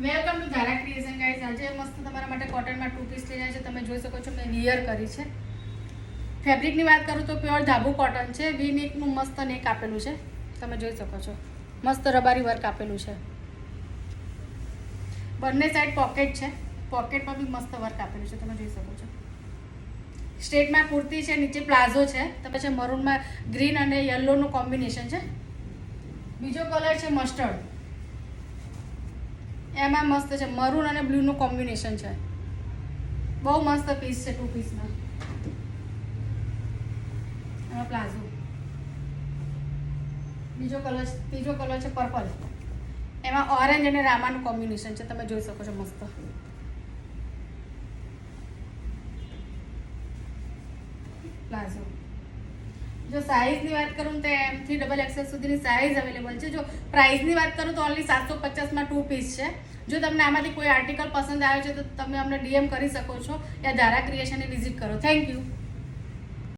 Welcome to ધારા creation guys. આજે મસ્ત તમારા માટે કોટનમાં 2 પીસ લઈને છે. તમે જોઈ શકો છો મેં વિયર કરી છે. ફેબ્રિકની વાત કરું તો પ્યોર ધાબુ કોટન છે. વી નેકનું મસ્ત નેક આપેલું છે. તમે જોઈ શકો છો મસ્ત રબારી વર્ક આપેલું છે. બંને સાઈડ પોકેટ છે. પોકેટમાં બી મસ્ત વર્ક આપેલું છે. તમે જોઈ શકો છો. સ્ટ્રેટમાં કુર્તી છે, નીચે પ્લાઝો છે. તમે છે મરૂનમાં ગ્રીન અને યલોનું કોમ્બિનેશન છે. બીજો કલર છે મસ્ટર્ડ. એમાં મસ્ત છે મરૂન અને બ્લુનું કોમ્બિનેશન છે. બહુ મસ્ત પીસ છે 2 પીસમાં. એમાં પ્લાઝો. ત્રીજો કલર છે પર્પલ. એમાં ઓરેન્જ અને રામાનું કોમ્બિનેશન છે. તમે જોઈ શકો છો મસ્ત. પ્લાઝો. જો સાઇઝની વાત કરું તો M થી XXL સુધીની સાઇઝ અવેલેબલ છે. જો પ્રાઇસની વાત કરું તો ઓનલી 750માં 2 પીસ છે. જો તમને આમાંથી કોઈ આર્ટિકલ પસંદ આવે છે તો તમે અમને DM કરી શકો છો યા ધારા ક્રિએશનને વિઝિટ કરો. Thank you.